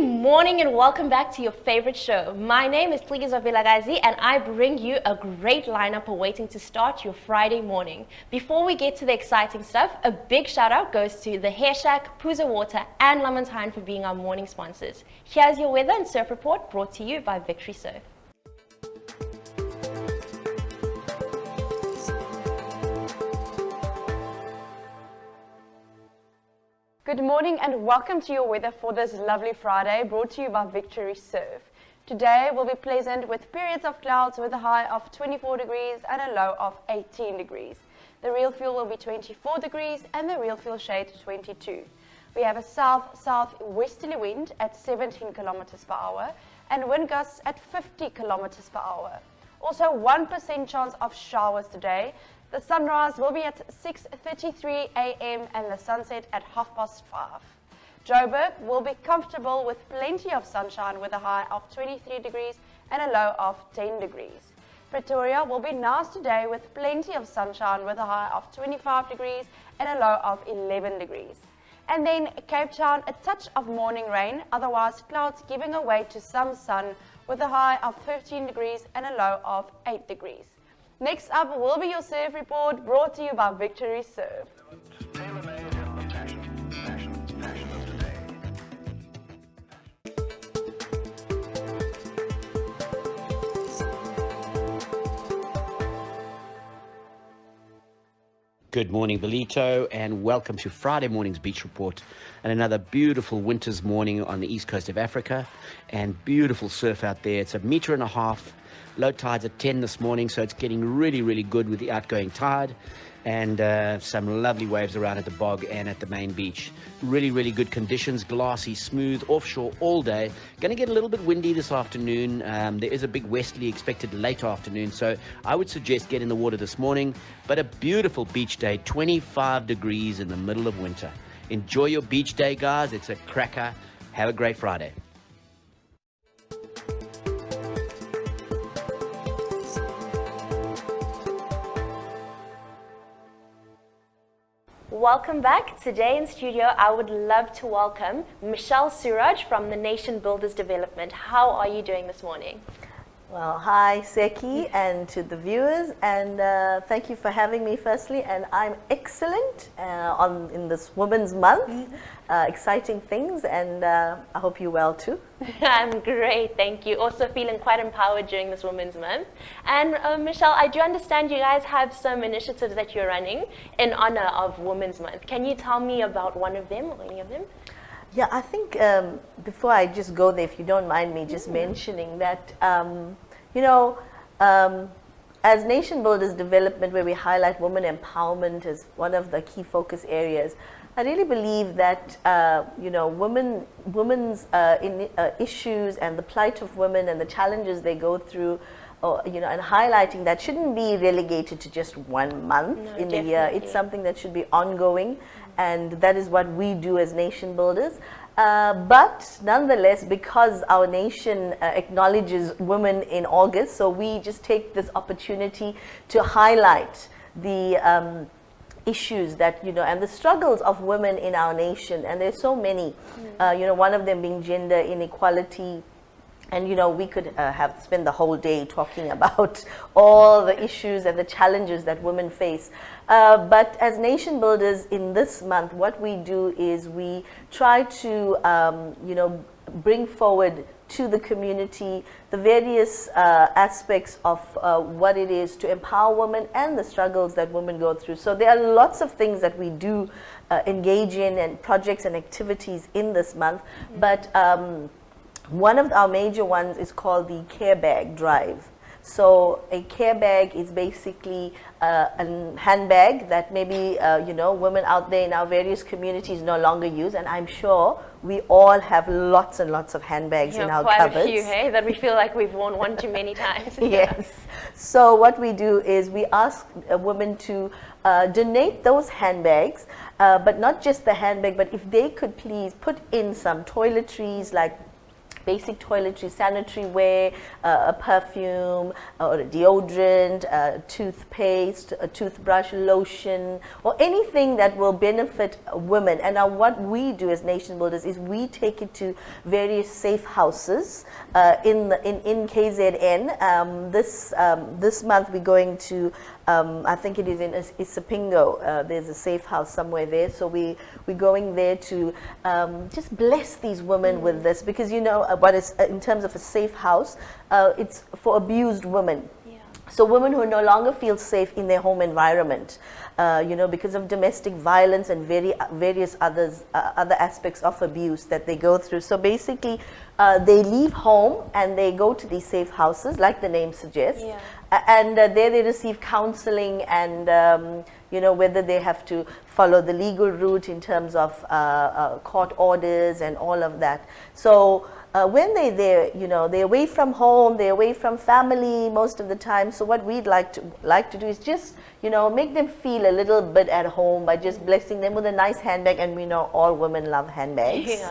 morning and welcome back to your favorite show. My name is Cikizwa Vilakazi and I bring you a great lineup awaiting to start your Friday morning. Before we get to the exciting stuff, a big shout out goes to the Hair Shack, Puza Water and Lamantine for being our morning sponsors. Here's your weather and surf report brought to you by Victory Surf. Good morning and welcome to your weather for this lovely Friday, brought to you by Victory Surf. Today will be pleasant with periods of clouds with a high of 24 degrees and a low of 18 degrees. The real fuel will be 24 degrees and the real fuel shade 22. We have a south-southwesterly wind at 17 kilometers per hour and wind gusts at 50 kilometers per hour. Also 1% chance of showers today. The sunrise will be at 6:33 a.m. and the sunset at 5:30. Joburg will be comfortable with plenty of sunshine with a high of 23 degrees and a low of 10 degrees. Pretoria will be nice today with plenty of sunshine with a high of 25 degrees and a low of 11 degrees. And then Cape Town, a touch of morning rain, otherwise clouds giving away to some sun with a high of 15 degrees and a low of 8 degrees. Next up will be your surf report brought to you by Victory Surf. Good morning, Belito, and welcome to Friday morning's beach report and another beautiful winter's morning on the east coast of Africa and beautiful surf out there. It's 1.5 meters. Low tide's at 10 this morning, so it's getting really, really good with the outgoing tide and some lovely waves around at the bog and at the main beach. Really, really good conditions, glassy, smooth, offshore all day. Going to get a little bit windy this afternoon. There is a big westerly expected late afternoon, so I would suggest get in the water this morning. But a beautiful beach day, 25 degrees in the middle of winter. Enjoy your beach day, guys. It's a cracker. Have a great Friday. Welcome back. Today in studio, I would love to welcome Michelle Sewraj from the Nation Builders Development. How are you doing this morning? Well, hi Seki and to the viewers, and thank you for having me firstly, and I'm excellent in this Women's Month. Exciting things, and I hope you're well too. I'm great, thank you. Also feeling quite empowered during this Women's Month. And Michelle, I do understand you guys have some initiatives that you're running in honor of Women's Month. Can you tell me about one of them or any of them? Yeah, I think before I just go there, if you don't mind me just mentioning that, as Nation Builders Development, where we highlight women empowerment as one of the key focus areas, I really believe that women's issues and the plight of women and the challenges they go through, and highlighting that shouldn't be relegated to just 1 month in the year. It's something that should be ongoing, and that is what we do as Nation Builders. But nonetheless, because our nation acknowledges women in August, so we just take this opportunity to highlight the issues that, and the struggles of women in our nation. And there's so many, one of them being gender inequality. And we could spend the whole day talking about all the issues and the challenges that women face. But as Nation Builders in this month, what we do is we try to, bring forward to the community the various aspects of what it is to empower women and the struggles that women go through. So there are lots of things that we do engage in, and projects and activities in this month. But one of our major ones is called the Care Bag Drive. So a care bag is basically a handbag that maybe women out there in our various communities no longer use, and I'm sure we all have lots and lots of handbags in our cupboards. Quite a few, hey, that we feel like we've worn one too many times. Yes. So what we do is we ask women to donate those handbags, but not just the handbag, but if they could please put in some toiletries like basic toiletry, sanitary wear, a perfume, or a deodorant, a toothpaste, a toothbrush, lotion, or anything that will benefit women. And now what we do as nation builders is we take it to various safe houses in KZN. This month we're going to, I think it is in Isipingo. There's a safe house somewhere there. So we're going there to just bless these women with this, because you know what is in terms of a safe house, it's for abused women. So women who no longer feel safe in their home environment, you know, because of domestic violence and various other aspects of abuse that they go through. So basically, they leave home and they go to these safe houses, like the name suggests, and there they receive counseling and you know, whether they have to follow the legal route in terms of court orders and all of that. So when they're there, you know, they're away from home, they're away from family most of the time. So what we'd like to do is just, you know, make them feel a little bit at home by just blessing them with a nice handbag. And we know all women love handbags.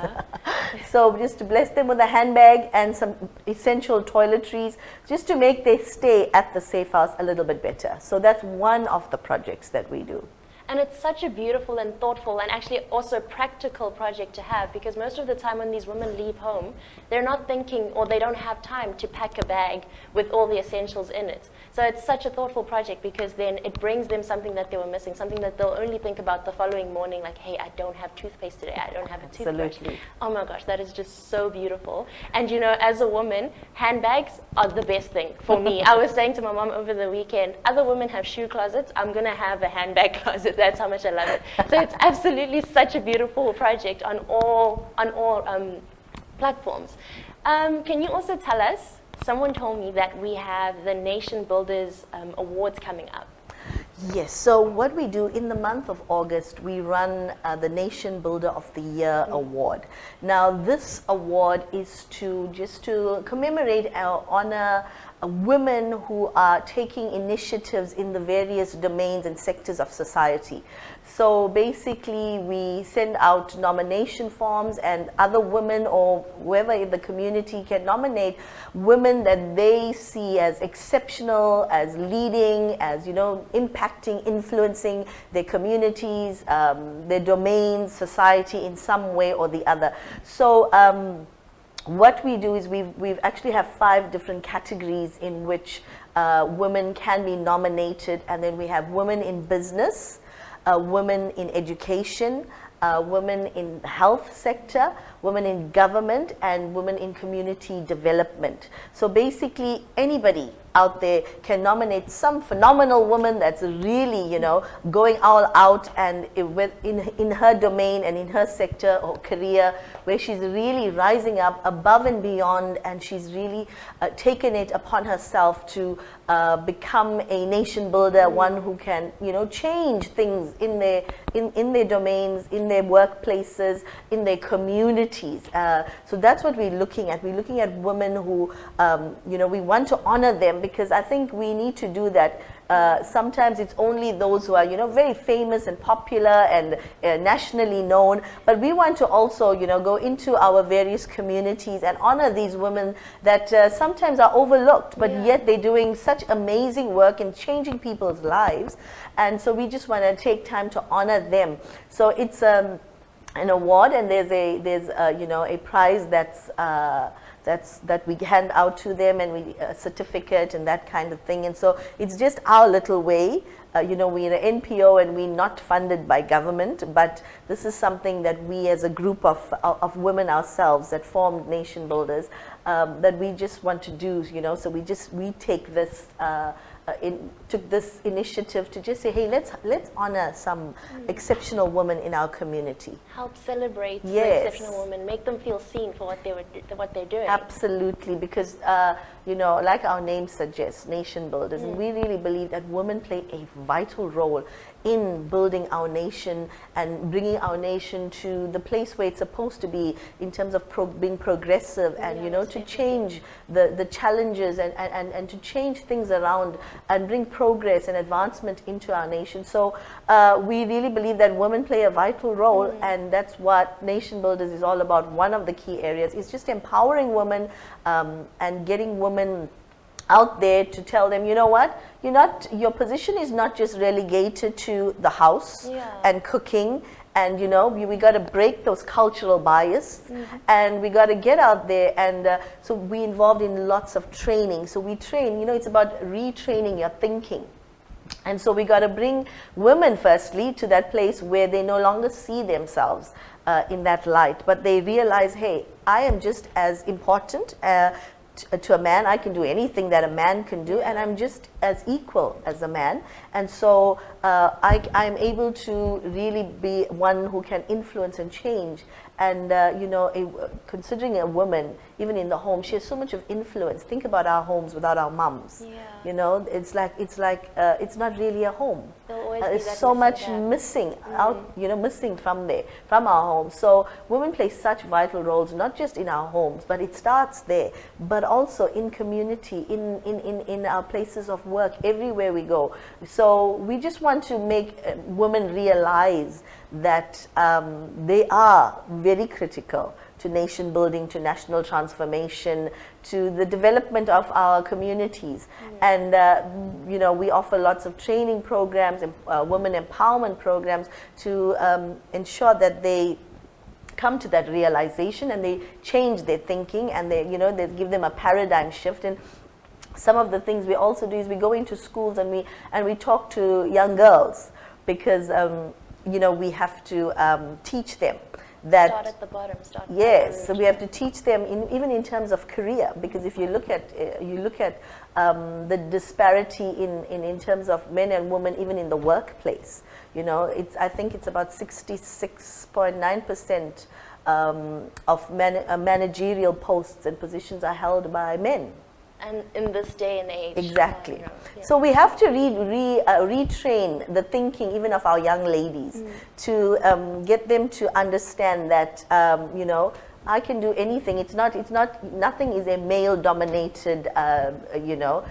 So just to bless them with a handbag and some essential toiletries, just to make their stay at the safe house a little bit better. So that's one of the projects that we do. And it's such a beautiful and thoughtful and actually also practical project to have, because most of the time when these women leave home, they're not thinking, or they don't have time to pack a bag with all the essentials in it. So it's such a thoughtful project, because then it brings them something that they were missing, something that they'll only think about the following morning, like, hey, I don't have toothpaste today, I don't have a toothbrush. Oh my gosh, that is just so beautiful. And you know, as a woman, handbags are the best thing for me. I was saying to my mom over the weekend, other women have shoe closets, I'm gonna have a handbag closet. That's how much I love it. So it's absolutely such a beautiful project on all platforms. Can you also tell us, someone told me that we have the Nation Builders Awards coming up. Yes, so what we do in the month of August, we run the Nation Builder of the Year Award. Now this award is just to commemorate or honor women who are taking initiatives in the various domains and sectors of society. So basically we send out nomination forms, and other women or whoever in the community can nominate women that they see as exceptional, as leading, as, you know, impacting, influencing their communities, their domains, society in some way or the other. So what we do is we've actually have 5 different categories in which women can be nominated, and then we have women in business, women in education, women in the health sector, women in government, and women in community development. So basically anybody out there can nominate some phenomenal woman that's really, you know, going all out and in her domain and in her sector or career, where she's really rising up above and beyond, and she's really taken it upon herself to become a nation builder, one who can, you know, change things in their domains, in their workplaces, in their communities. So that's what we're looking at. We're looking at women who, you know, we want to honor them, because I think we need to do that. Sometimes it's only those who are, you know, very famous and popular and nationally known, but we want to also, you know, go into our various communities and honor these women that sometimes are overlooked, but yet they're doing such amazing work in changing people's lives. And so we just want to take time to honor them. So it's an award, and there's you know, a prize that we hand out to them, and a certificate and that kind of thing. And so it's just our little way. You know, we're an NPO and we're not funded by government, but this is something that we as a group of women ourselves that formed Nation Builders, that we just want to do, you know. So we take this took this initiative to just say, hey, let's honor some exceptional woman in our community. Help celebrate the exceptional women, make them feel seen for what they're doing. Absolutely, because you know, like our name suggests, Nation Builders, and we really believe that women play a vital role in building our nation and bringing our nation to the place where it's supposed to be in terms of being progressive and, you know, to change the challenges and to change things around and bring progress and advancement into our nation. So we really believe that women play a vital role, and that's what Nation Builders is all about. One of the key areas is just empowering women and getting women out there to tell them, you know what, your position is not just relegated to the house and cooking, and you know, we got to break those cultural bias, and we got to get out there, and so we involved in lots of training. So we train, you know, it's about retraining your thinking. And so we got to bring women firstly to that place where they no longer see themselves in that light, but they realize, hey, I am just as important to a man. I can do anything that a man can do, and I'm just as equal as a man. And so I'm able to really be one who can influence and change. And you know, considering a woman, even in the home, she has so much of influence. Think about our homes without our mums. You know, it's it's not really a home. There's so much missing out, you know, missing from there, from our homes. So women play such vital roles, not just in our homes, but it starts there, but also in community, in our places of work, everywhere we go. So we just want to make women realize that they are very critical to nation building, to national transformation, to the development of our communities. And you know, we offer lots of training programs and women empowerment programs to ensure that they come to that realization and they change their thinking, and they, you know, they give them a paradigm shift. And some of the things we also do is we go into schools and we talk to young girls, because you know, we have to teach them that start at the bottom. Yes, so we have to teach them even in terms of career, because if you look at the disparity in terms of men and women, even in the workplace, you know, I think it's about 66.9% of managerial posts and positions are held by men. And in this day and age. Exactly. You know, So we have to retrain the thinking even of our young ladies to get them to understand that, you know, I can do anything. Nothing is a male-dominated, you know,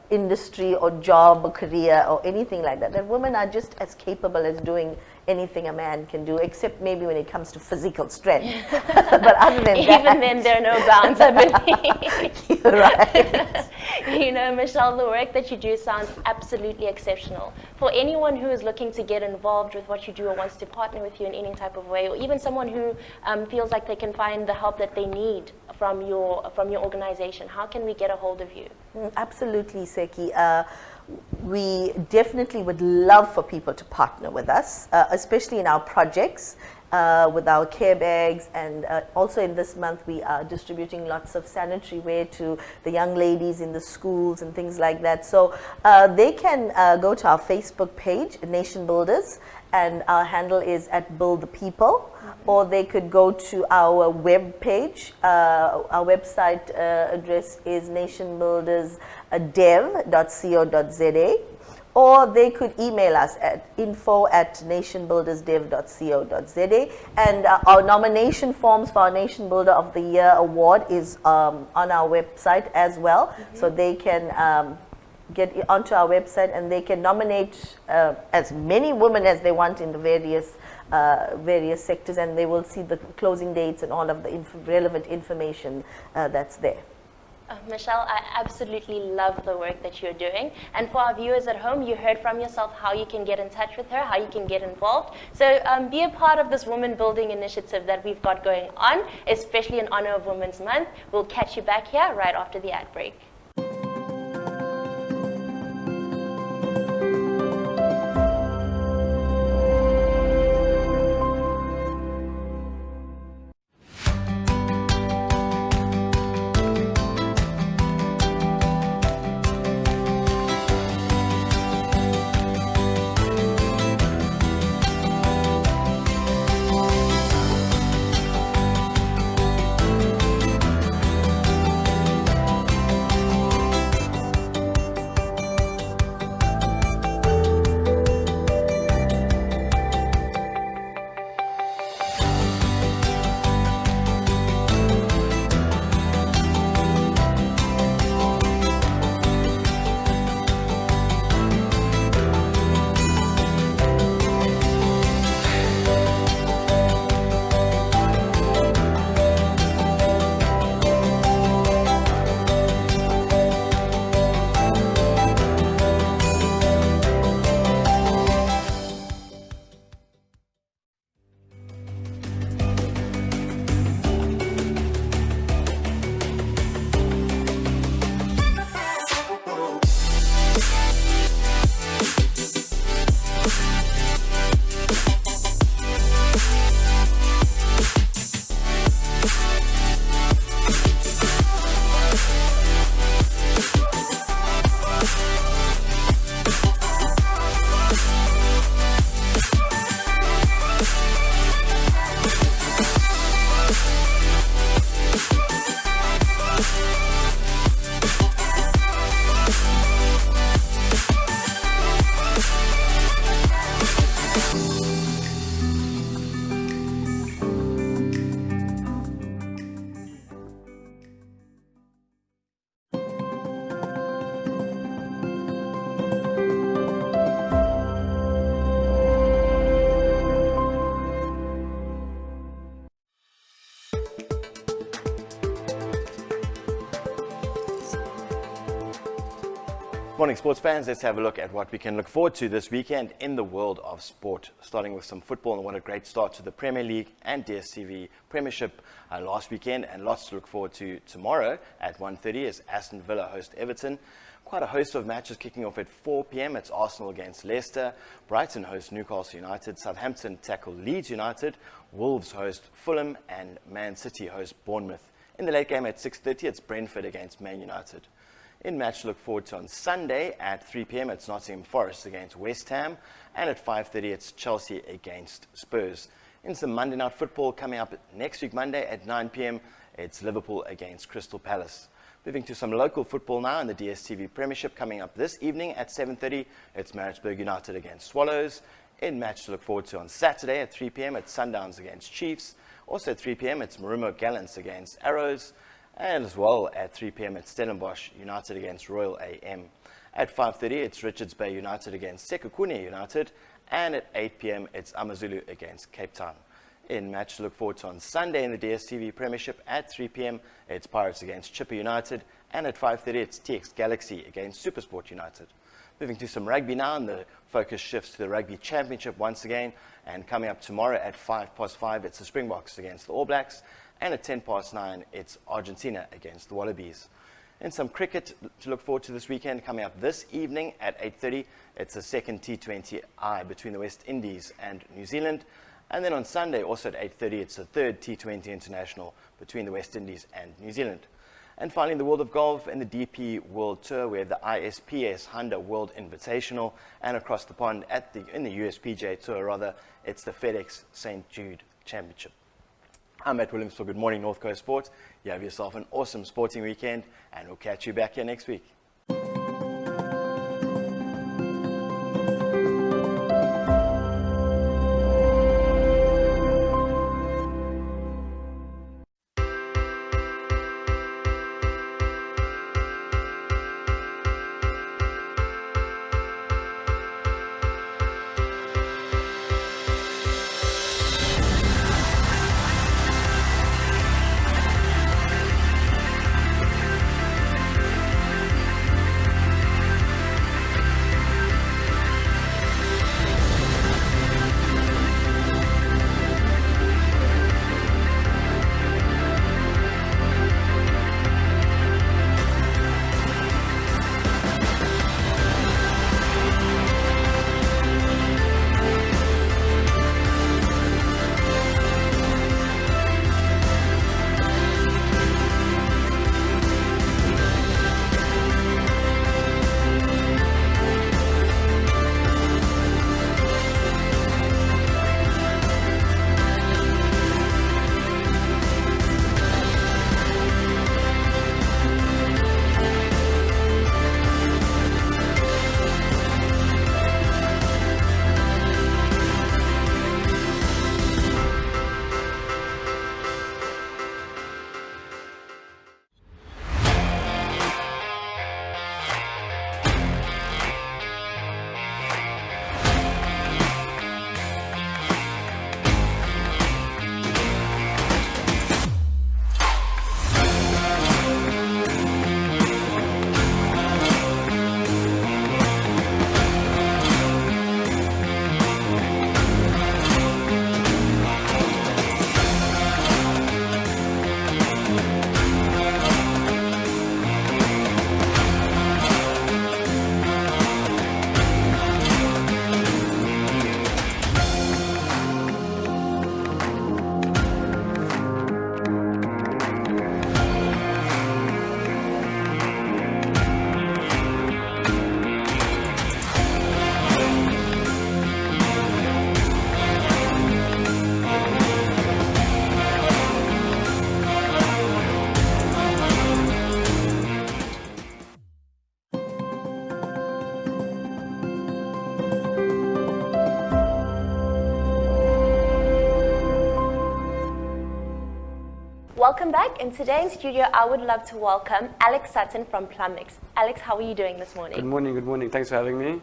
industry or job or career or anything like that. That women are just as capable as doing anything a man can do, except maybe when it comes to physical strength. But other than that, even then, there are no bounds, I believe. You're right. You know, Michelle, the work that you do sounds absolutely exceptional. For anyone who is looking to get involved with what you do or wants to partner with you in any type of way, or even someone who feels like they can find the help that they need from your organization, how can we get a hold of you? Absolutely, Seki. We definitely would love for people to partner with us, especially in our projects, with our care bags, and also in this month we are distributing lots of sanitary ware to the young ladies in the schools and things like that. So they can go to our Facebook page, Nation Builders, and our handle is @BuildThePeople, or they could go to our web page. Our website address is nationbuildersdev.co.za, or they could email us at info@nationbuildersdev.co.za. And our nomination forms for our Nation Builder of the Year award is on our website as well. So they can get onto our website and they can nominate as many women as they want in the various sectors, and they will see the closing dates and all of the relevant information that's there. Michelle, I absolutely love the work that you're doing. And for our viewers at home, you heard from yourself how you can get in touch with her, how you can get involved. So be a part of this woman building initiative that we've got going on, especially in honor of Women's Month. We'll catch you back here right after the ad break. Morning sports fans, let's have a look at what we can look forward to this weekend in the world of sport. Starting with some football, and what a great start to the Premier League and DStv Premiership last weekend, and lots to look forward to tomorrow at 1:30 as Aston Villa host Everton. Quite a host of matches kicking off at 4 p.m. It's Arsenal against Leicester, Brighton host Newcastle United, Southampton tackle Leeds United, Wolves host Fulham, and Man City host Bournemouth. In the late game at 6:30, it's Brentford against Man United. In match to look forward to on Sunday at 3 p.m. it's Nottingham Forest against West Ham, and at 5:30 it's Chelsea against Spurs. In some Monday night football coming up next week Monday at 9 p.m. it's Liverpool against Crystal Palace. Moving to some local football now in the DStv Premiership coming up this evening at 7:30 it's Maritzburg United against Swallows. In match to look forward to on Saturday at 3 p.m. it's Sundowns against Chiefs. Also at 3 p.m. it's Marumo Gallants against Arrows. And as well at 3 p.m. it's Stellenbosch United against Royal AM. At 5:30 it's Richards Bay United against Sekhukhune United. And at 8 p.m. it's Amazulu against Cape Town. In match to look forward to on Sunday in the DStv Premiership at 3 p.m. it's Pirates against Chipper United. And at 5:30 it's TX Galaxy against Supersport United. Moving to some rugby now, and the focus shifts to the Rugby Championship once again. And coming up tomorrow at 5:05 it's the Springboks against the All Blacks. And at 9:10 it's Argentina against the Wallabies. In some cricket to look forward to this weekend, coming up this evening at 8:30 it's the second T20I between the West Indies and New Zealand. And then on Sunday, also at 8:30 it's the third T20 International between the West Indies and New Zealand. And finally, in the world of golf, in the DP World Tour, we have the ISPS Honda World Invitational, and across the pond in the USPGA Tour, it's the FedEx St. Jude Championship. I'm Matt Williams for Good Morning North Coast Sports. You have yourself an awesome sporting weekend, and we'll catch you back here next week. Welcome back. In today's studio, I would love to welcome Alex Sutton from Plumix. Alex, how are you doing this morning? Good morning, good morning. Thanks for having me.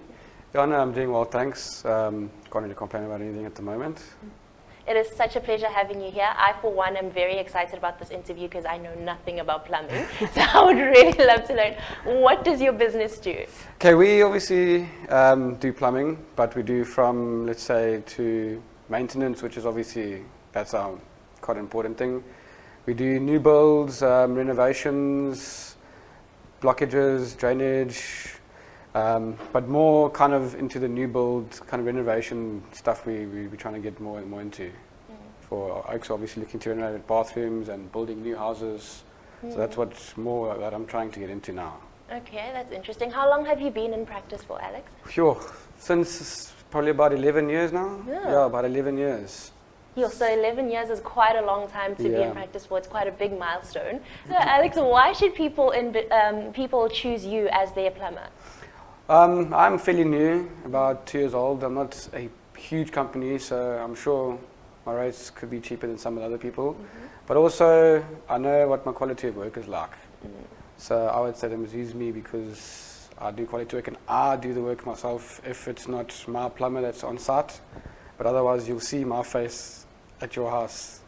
Lianca, I'm doing well, thanks. Can't really complain about anything at the moment. It is such a pleasure having you here. I, for one, am very excited about this interview because I know nothing about plumbing. So I would really love to learn, what does your business do? Okay, we obviously do plumbing, but we do from, let's say, to maintenance, which is obviously, that's our quite important thing. We do new builds, renovations, blockages, drainage, but more kind of into the new build, kind of renovation stuff we're trying to get more and more into. For Oaks, obviously looking to renovate bathrooms and building new houses. So that's what's more that I'm trying to get into now. Okay, that's interesting. How long have you been in practice for, Alex? Sure, since probably about 11 years now. Yeah, about 11 years. Yeah, so 11 years is quite a long time to be in Yeah. practice for. It's quite a big milestone. So, Alex, why should people choose you as their plumber? I'm fairly new, about 2 years old. I'm not a huge company, so I'm sure my rates could be cheaper than some of the other people. But also, I know what my quality of work is like. So I would say they must use me because I do quality work and I do the work myself if it's not my plumber that's on site. But otherwise, you'll see my face at your house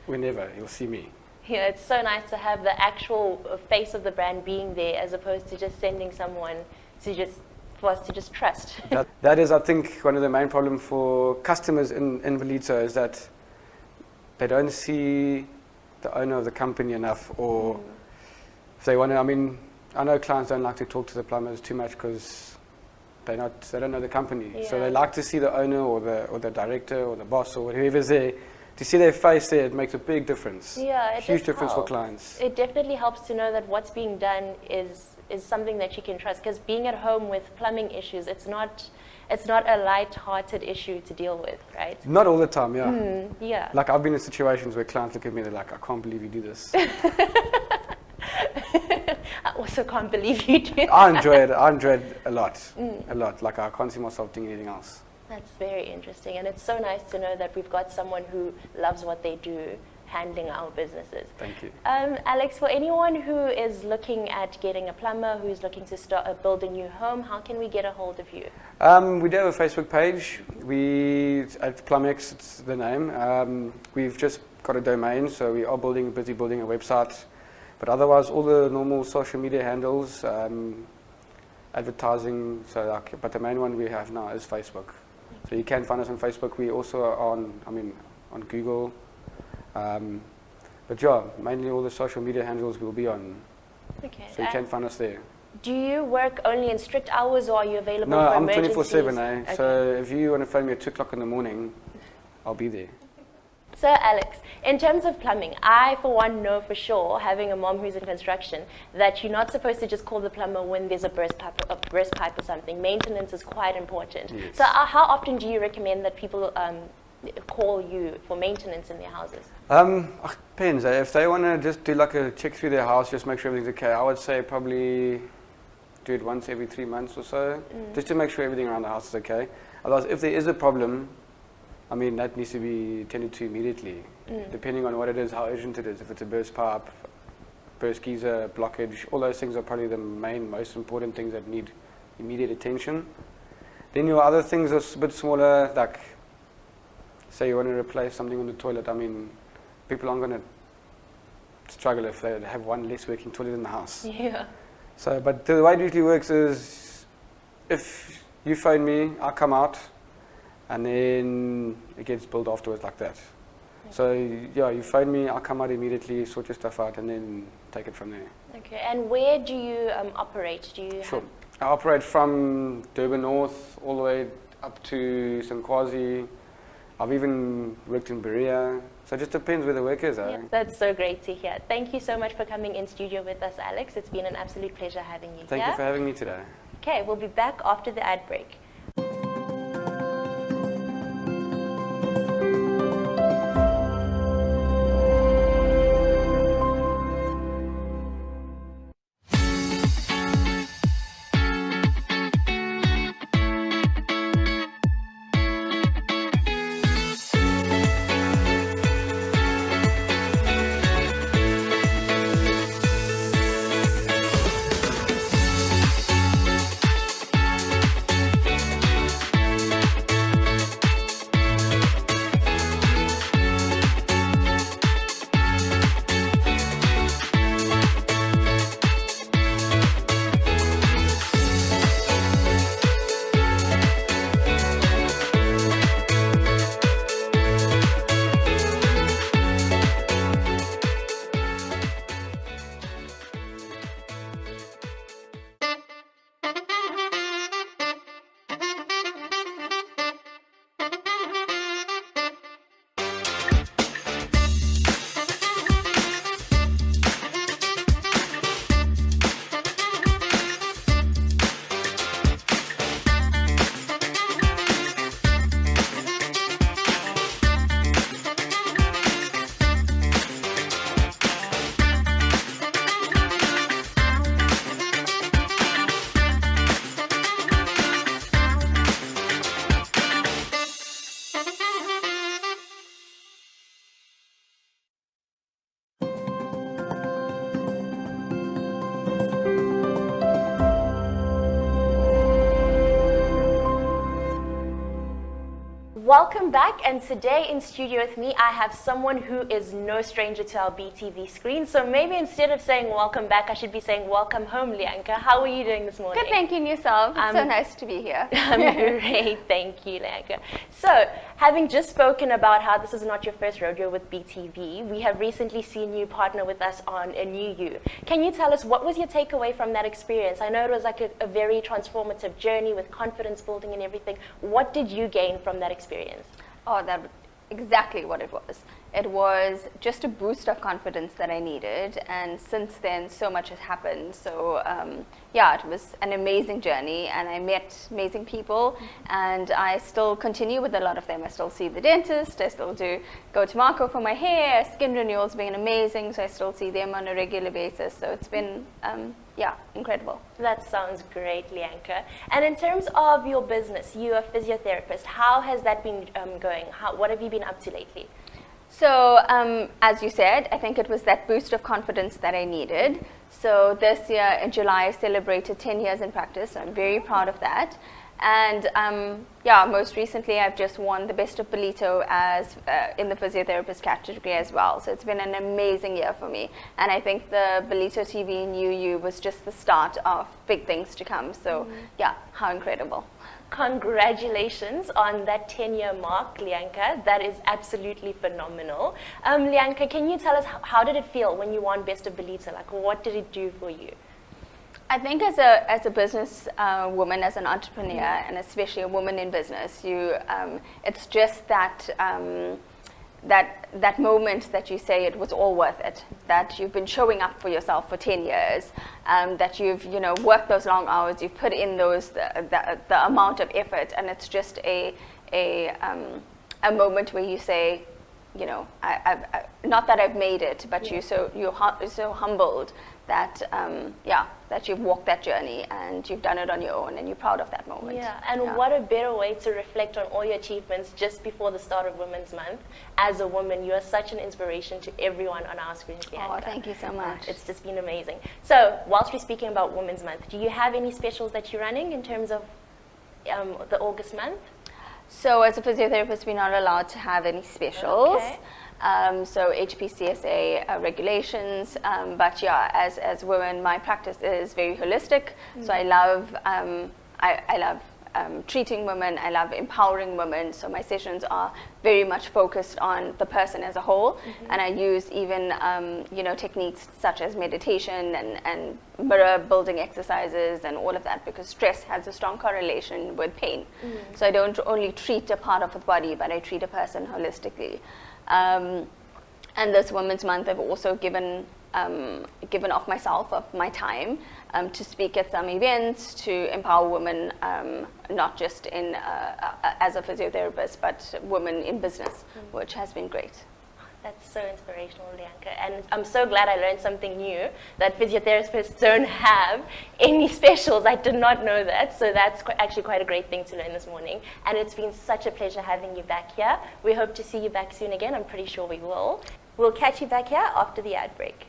whenever. You'll see me. Yeah, it's so nice to have the actual face of the brand being there as opposed to just sending someone for us to just trust. That is, I think, one of the main problems for customers in Velito is that they don't see the owner of the company enough, or if they want to, I mean, I know clients don't like to talk to the plumbers too much because they don't know the company. So they like to see the owner or the director or the boss or whoever's there. To see their face there, it makes a big difference. Yeah, it huge just difference helps. for clients. It definitely helps to know that what's being done is something that you can trust. Because being at home with plumbing issues, it's not a light-hearted issue to deal with, right? Not all the time, yeah. Yeah. Like I've been in situations where clients look at me, they're like, I can't believe you do this. I also can't believe you do that. I enjoy it a lot, a lot. Like I can't see myself doing anything else. That's very interesting, and it's so nice to know that we've got someone who loves what they do, handling our businesses. Thank you. Alex, for anyone who is looking at getting a plumber, who's looking to start build a new home, how can we get a hold of you? We do have a Facebook page. At Plumix, it's the name. We've just got a domain, so we are busy building a website. But otherwise, all the normal social media handles, advertising. But the main one we have now is Facebook. So you can find us on Facebook. We also are on Google. But yeah, mainly all the social media handles we'll be on. Okay. So you can find us there. Do you work only in strict hours, or are you available No, for I'm emergencies? 24/7. Okay. So if you want to phone me at 2 o'clock in the morning, I'll be there. So Alex, in terms of plumbing, I for one know for sure, having a mom who's in construction, that you're not supposed to just call the plumber when there's a burst pipe or something. Maintenance is quite important. Yes. So how often do you recommend that people call you for maintenance in their houses? Depends. If they want to just do like a check through their house, just make sure everything's okay, I would say probably do it once every 3 months or so, just to make sure everything around the house is okay. Otherwise, if there is a problem, I mean, that needs to be tended to immediately, depending on what it is, how urgent it is. If it's a burst pipe, burst geyser, blockage, all those things are probably the most important things that need immediate attention. Then your other things are a bit smaller, like say you want to replace something on the toilet. I mean, people aren't going to struggle if they have one less working toilet in the house. Yeah. So, but the way it usually works is, if you phone me, I'll come out, and then it gets built afterwards like that. So yeah, you phone me, I'll come out immediately, sort your stuff out, and then take it from there. Okay. And where do you operate? Do you Sure. I operate from Durban North all the way up to Sikizwa. I've even worked in Berea. So it just depends where the work is. Yeah, that's so great to hear. Thank you so much for coming in studio with us, Alex. It's been an absolute pleasure having you Thank here. you for having me today. Okay, we'll be back after the ad break. Welcome back, and today in studio with me I have someone who is no stranger to our BTV screen. So maybe instead of saying welcome back, I should be saying welcome home, Lianca. How are you doing this morning? Good, thank you, and yourself. It's so nice to be here. I'm great, thank you, Lianca. So, having just spoken about how this is not your first rodeo with BTV, we have recently seen you partner with us on A New You. Can you tell us what was your takeaway from that experience? I know it was like a very transformative journey with confidence building and everything. What did you gain from that experience? Oh, that exactly what it was. It was just a boost of confidence that I needed, and since then so much has happened. So yeah, it was an amazing journey, and I met amazing people, and I still continue with a lot of them. I still see the dentist, I still do go to Marco for my hair. Skin renewal's been amazing, so I still see them on a regular basis. So it's been yeah, incredible. That sounds great, Lianca. And in terms of your business, you're a physiotherapist. How has that been going? What have you been up to lately? So as you said, I think it was that boost of confidence that I needed. So this year in July, I celebrated 10 years in practice. I'm very proud of that. And yeah, most recently I've just won the Best of Belito as in the physiotherapist category as well. So it's been an amazing year for me. And I think the Belito TV New You was just the start of big things to come. So yeah, how incredible. Congratulations on that 10-year mark, Lianca. That is absolutely phenomenal. Lianca, can you tell us how did it feel when you won Best of Belito? Like, what did it do for you? I think as a business woman, as an entrepreneur, and especially a woman in business, it's just that that moment that you say it was all worth it, that you've been showing up for yourself for 10 years, that you've worked those long hours, you've put in the amount of effort, and it's just a moment where you say, I've not that I've made it, but you're so humbled that that you've walked that journey and you've done it on your own, and you're proud of that moment. Yeah, and what a better way to reflect on all your achievements just before the start of Women's Month. As a woman, you are such an inspiration to everyone on our screens, Lianca. Oh, thank you so much. It's just been amazing. So, whilst we're speaking about Women's Month, do you have any specials that you're running in terms of the August month? So as a physiotherapist, we're not allowed to have any specials. Okay. So HPCSA regulations, but yeah, as women, my practice is very holistic. So I love treating women. I love empowering women. So my sessions are very much focused on the person as a whole, and I use even techniques such as meditation and mirror building exercises and all of that, because stress has a strong correlation with pain. So I don't only treat a part of the body, but I treat a person holistically. And this Women's Month, I've also given off myself, of my time, to speak at some events to empower women, not just in as a physiotherapist, but women in business, which has been great. That's so inspirational, Lianca. And I'm so glad I learned something new, that physiotherapists don't have any specials. I did not know that. So that's actually quite a great thing to learn this morning. And it's been such a pleasure having you back here. We hope to see you back soon again. I'm pretty sure we will. We'll catch you back here after the ad break.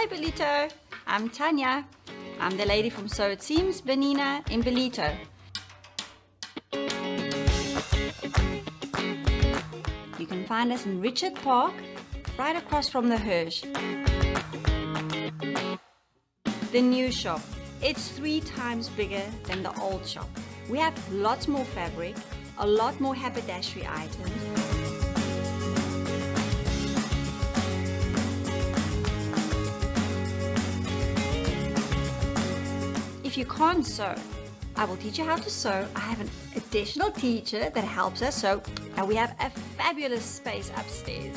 Hi Belito, I'm Tanya. I'm the lady from So It Seems, Benina in Belito. You can find us in Richard Park, right across from the Hirsch. The new shop, it's 3 times bigger than the old shop. We have lots more fabric, a lot more haberdashery items. If you can't sew, I will teach you how to sew. I have an additional teacher that helps us sew, and we have a fabulous space upstairs.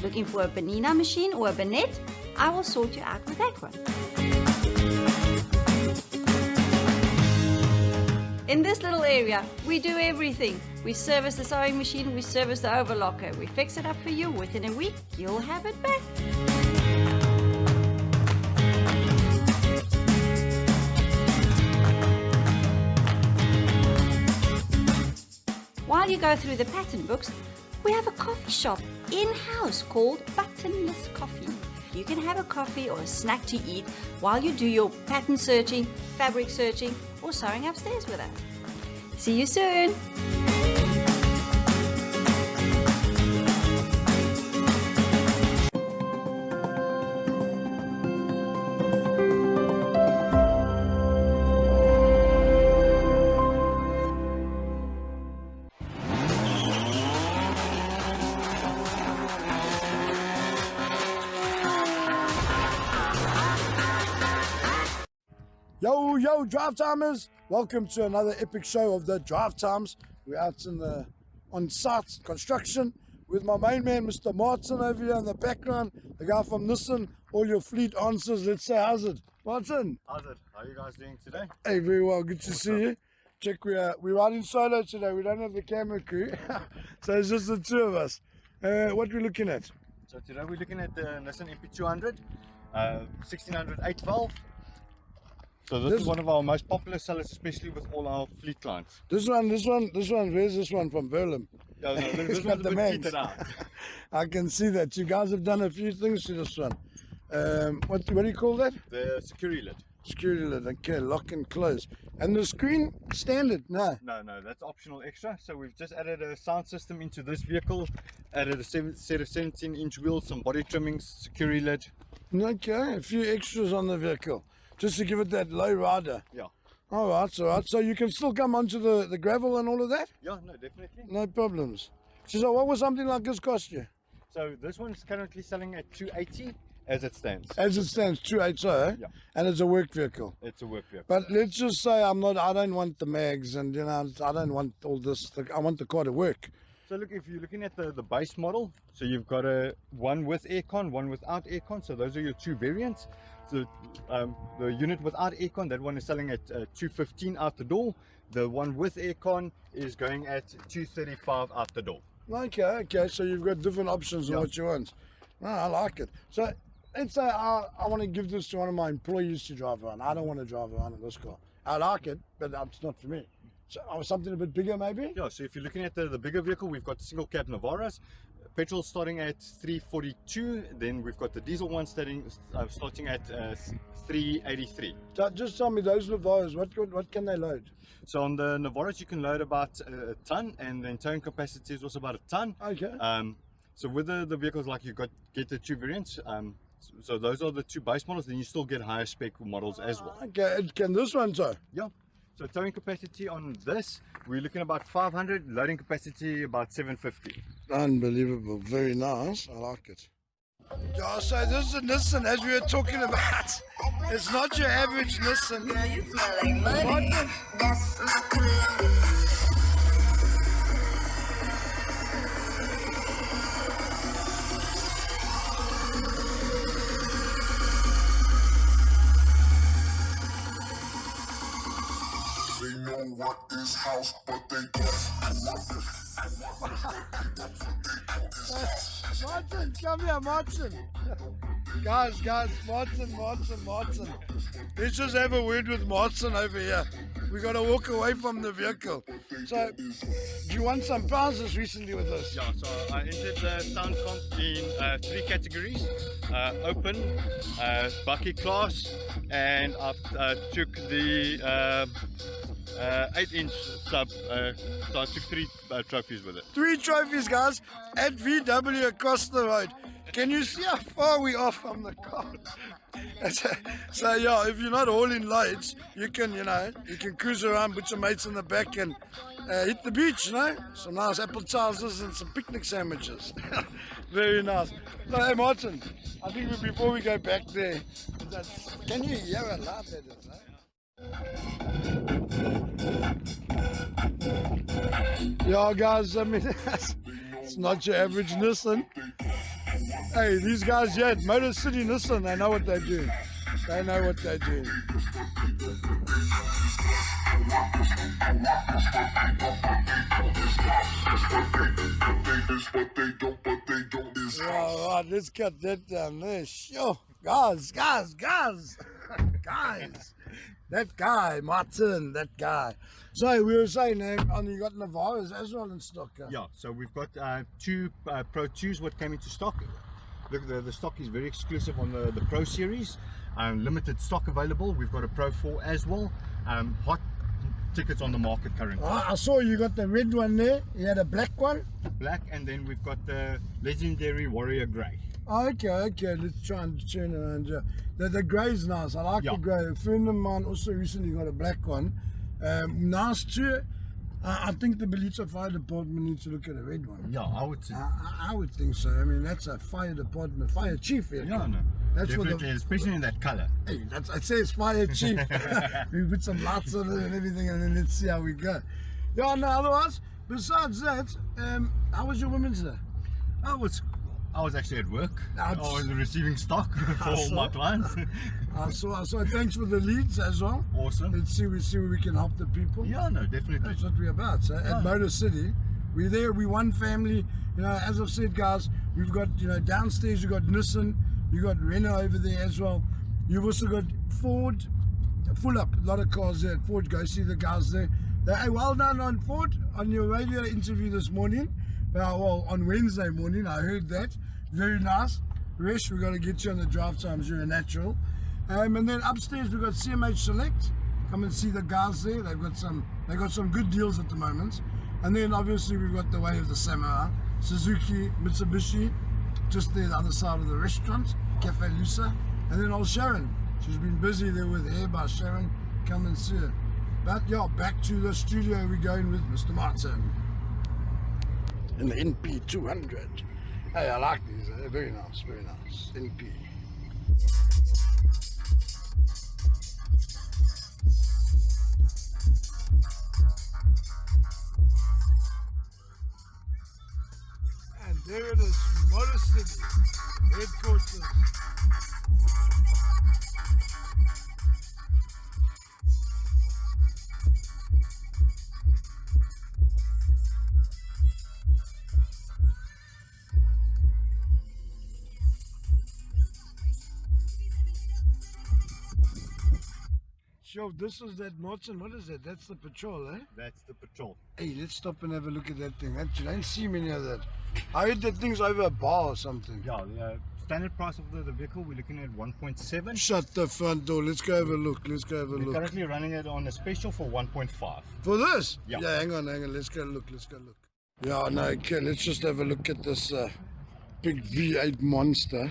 Looking for a Benina machine or a Anette? I will sort you out with that one. In this little area, we do everything. We service the sewing machine, we service the overlocker. We fix it up for you. Within a week, you'll have it back. While you go through the pattern books, we have a coffee shop in-house called Buttonless Coffee. You can have a coffee or a snack to eat while you do your pattern searching, fabric searching, or sewing upstairs with us. See you soon! Yo, Drive Timers! Welcome to another epic show of the Drive Times. We're out on site construction with my main man, Mr. Martin, over here in the background. The guy from Nissan. All your fleet answers. Let's say, how's it, Martin? How's it? How are you guys doing today? Hey, very well. Good to see you. Check, we're riding solo today. We don't have the camera crew, so it's just the 2 of us. What are we looking at? So today we're looking at the Nissan MP200, 1600 8 valve. So this is one of our most popular sellers, especially with all our fleet clients. This one, where's this one from Berlin? Yeah, no, this It's one's got a the bit mags. heated out. I can see that. You guys have done a few things to this one. What do you call that? The security lid. Security lid, okay, lock and close. And the screen, standard, no? No, that's optional extra. So we've just added a sound system into this vehicle, added a set of 17-inch wheels, some body trimmings, security lid. Okay, a few extras on the vehicle, just to give it that low rider. Yeah. All right. So you can still come onto the gravel and all of that? Yeah, no, definitely. No problems. So what would something like this cost you? So this one's currently selling at 280 as it stands. As it stands, 280, Yeah. and it's a work vehicle. It's a work vehicle. But let's just say I don't want the mags, and I don't want all this. I want the car to work. So look, if you're looking at the base model, so you've got one with aircon, one without aircon. So those are your 2 variants. So the unit without aircon, that one is selling at 215 out the door. The one with aircon is going at 235 out the door. Okay. So you've got different options on what you want. No, I like it. So let's say I want to give this to one of my employees to drive around. I don't want to drive around in this car. I like it, but it's not for me. So something a bit bigger maybe? Yeah, so if you're looking at the bigger vehicle, we've got the single cab Navaras. Petrol starting at 342, then we've got the diesel one starting at 383. So just tell me, those Navaras, what can they load? So on the Navaras you can load about a ton, and then towing capacity is also about a ton. Okay. So with the vehicles, like you get the 2 variants, so those are the 2 base models, then you still get higher spec models as well. Okay, can this one tow? Yeah. So towing capacity on this, we're looking about 500, loading capacity about 750. Unbelievable, very nice, I like it. Yeah, so this is a Nissan, as we were talking about. It's not your average Nissan. Girl, you smell like money. That's my cologne. They know what is house, but they don't love it. Martin, come here, Martin. Guys, Martin. Let's just have a word with Martin over here. We got to walk away from the vehicle. So, you won some prizes recently with us. Yeah, so I entered the sound comp in 3 categories: open, bucket class, and I took the 8-inch sub. So I took 3 trophies with it. 3 trophies, guys, at VW across the road. Can you see how far we are from the car? So yeah, if you're not hauling loads, you can cruise around, put your mates in the back and hit the beach, some nice appetizers and some picnic sandwiches. Very nice. So, hey Martin, I think before we go back there, can you hear how loud that is? Yeah guys, I mean, it's not your average Nissan. Hey, these guys here at Motor City Nissan, they know what they're doing. They know what they're doing. All right, let's cut that down there. Sure. Guys. That guy, Martin, that guy. So we were saying, you got Navaras as well in stock. Yeah, so we've got 2 Pro 2s what came into stock. The stock is very exclusive on the Pro series. Limited stock available. We've got a Pro 4 as well. Hot tickets on the market currently. I saw you got the red one there. You had a black one. Black, and then we've got the legendary Warrior Grey. Okay. Let's try and turn around here. The grey's nice. I like the grey. A friend of mine also recently got a black one. Nice too. I think the Belitsa Fire Department needs to look at a red one. Yeah, I would say. I would think so. I mean, that's a fire department, fire chief here. Yeah, no. That's definitely, especially in that colour. Hey, I'd say it's fire chief. We put some lights on it and everything, and then let's see how we go. Yeah, no, otherwise, besides that, how was your Women's Day? I was actually at work. I was receiving stock for all my clients. I saw. Thanks for the leads as well. Awesome. Let's see where we can help the people. Yeah, no, definitely. That's what we're about. So at Motor City, we're there. We one family. As I've said, guys, we've got downstairs. You got Nissan. You got Renault over there as well. You've also got Ford. Full up. A lot of cars there at Ford. Go see the guys there. Hey, well done on Ford on your radio interview this morning. Well, on Wednesday morning, I heard that. Very nice. Resh, we've got to get you on the drive times. You're a natural. And then upstairs, we've got CMH Select. Come and see the guys there. They've got some good deals at the moment. And then obviously we've got the way of the Samurai, Suzuki, Mitsubishi, just there the other side of the restaurant, Cafe Lusa. And then old Sharon. She's been busy there with Hair by Sharon. Come and see her. But yeah, back to the studio we're going with Mr. Martin. In the NP 200. Hey, I like these. Very nice, very nice. NP. And there it is, Motor City, headquarters. Sure, this is that Martin. What is that? That's the patrol, eh? That's the patrol. Hey, let's stop and have a look at that thing. You don't see many of that. I heard that thing's over a bar or something. Yeah, the standard price of the vehicle, we're looking at 1.7. Shut the front door. Let's go have a look. We're currently running it on a special for 1.5. For this? Yeah. Yeah, hang on. Let's go look. Yeah, no, okay. Let's just have a look at this big V8 monster.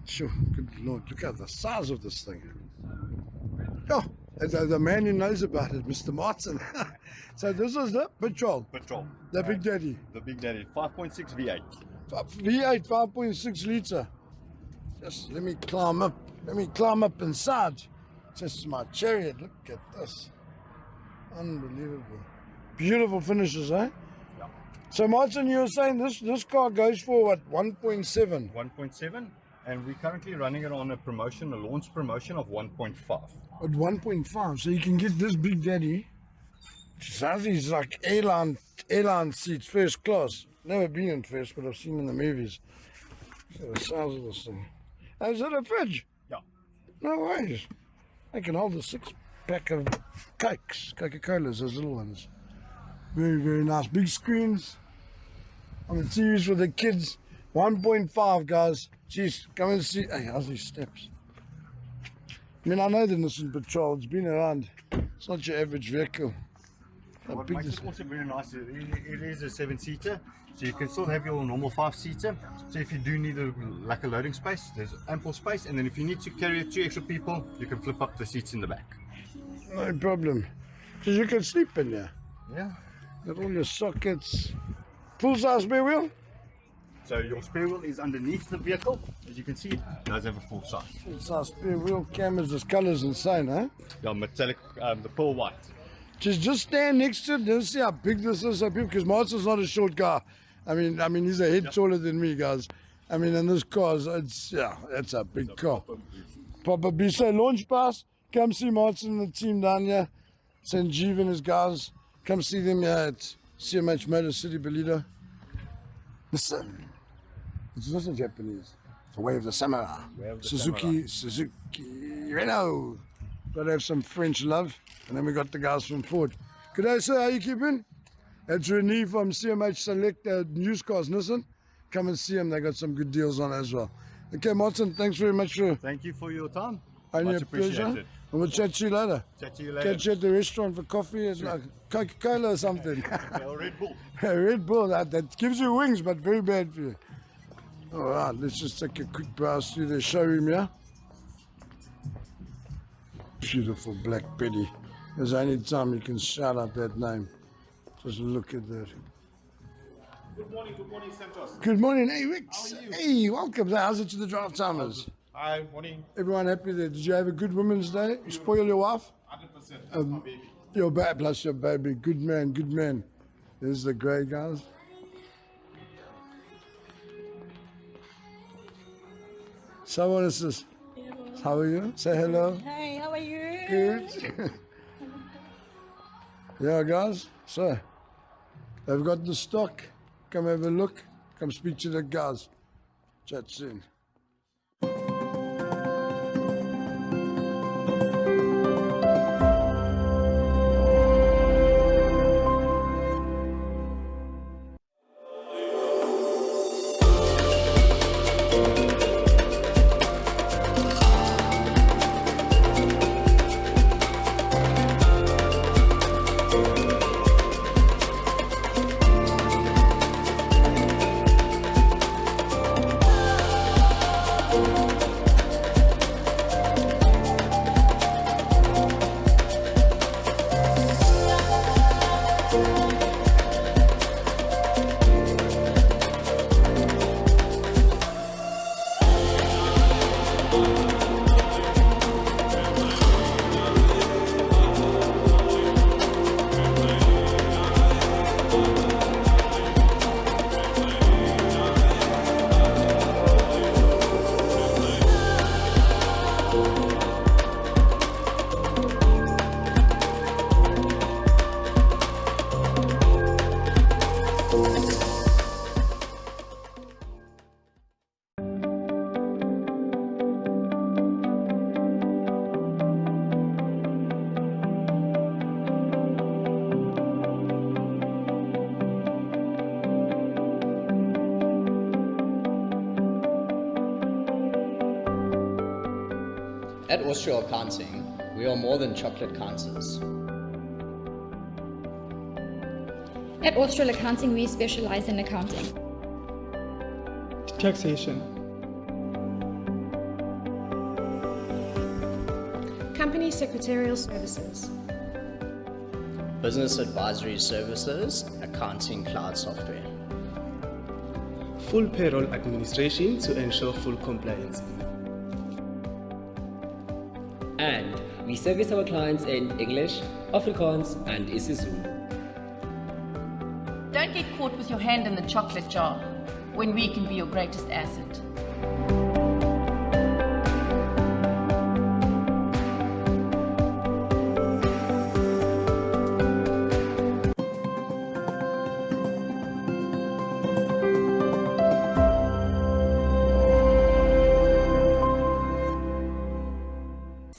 Sure, good Lord. Look at the size of this thing. Oh, the man who knows about it, Mr. Martin. So this is the patrol. The Big Daddy. The Big Daddy, 5.6 V8. V8, 5.6 litre. Just let me climb up inside. Just my chariot. Look at this. Unbelievable. Beautiful finishes, eh? Yeah. So Martin, you were saying this car goes for what, 1.7? 1.7, and we're currently running it on a launch promotion of 1.5. At 1.5, so you can get this Big Daddy. Sounds he's like airline seats, first class. Never been in first, but I've seen in the movies. So the size of this thing. Is it a fridge? Yeah. No ways. I can hold a 6-pack of cakes, Coca-Colas, those little ones. Very, very nice. Big screens. On the TVs for the kids. 1.5, guys. Jeez, come and see. Hey, how's these steps? I mean, I know the Nissan Patrol. It's been around. It's not your average vehicle. How What big makes is it also very nice, it is a 7-seater, so you can still have your normal 5-seater. So if you do need a loading space, there's ample space, and then if you need to carry 2 extra people, you can flip up the seats in the back. No problem. Because you can sleep in there. Yeah. Got all your sockets. Full-size spare wheel? So your spare wheel is underneath the vehicle. As you can see, it does have a full size. Full-size spare wheel. Cameras, this color's insane, huh? Yeah, metallic, the pearl white. Just stand next to it. Don't see how big this is. So big, because Martin's not a short guy. I mean, he's a head taller than me, guys. I mean, and this car, it's a big car. Proper beast. So launch pass. Come see Martin and the team down here. Sanjeev and his guys. Come see them here at CMH Motor City, Belida. Listen. It's not Japanese. It's the way of the samurai. Suzuki, Renault. Gotta have some French love. And then we got the guys from Ford. Good day, sir. How you keeping? That's Renee from CMH Select News Cars Nissan. Come and see them. They got some good deals on as well. Okay, Martin, thanks very much for... Thank you for your time. And Much your pleasure. appreciated. And we'll chat to you later. Chat to you later. Catch you at the restaurant for coffee, like Coca-Cola or something. Or Red Bull. Red Bull, that gives you wings, but very bad for you. All right, let's just take a quick browse through the showroom here. Beautiful black Betty. There's only time you can shout out that name. Just look at that. Good morning, Santos. Good morning, hey Rix. Hey, welcome. How's it to the Drive Timers? Hi, morning. Everyone happy there? Did you have a good Women's Day? You spoil your wife? 100%. My baby. Your baby, plus your baby. Good man, good man. There's the grey guys. Someone is this. How are you? Say hello. Hey, how are you? Good. Yeah, guys. So, they've got the stock. Come have a look. Come speak to the guys. Chat soon. At Austral Accounting, we are more than chocolate counters. At Austral Accounting, we specialize in accounting, taxation, company secretarial services, business advisory services, accounting cloud software, full payroll administration to ensure full compliance. And we service our clients in English, Afrikaans, and isiZulu. Don't get caught with your hand in the chocolate jar when we can be your greatest asset.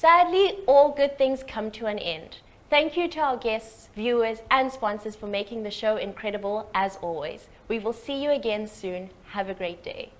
Sadly, all good things come to an end. Thank you to our guests, viewers, and sponsors for making the show incredible as always. We will see you again soon. Have a great day.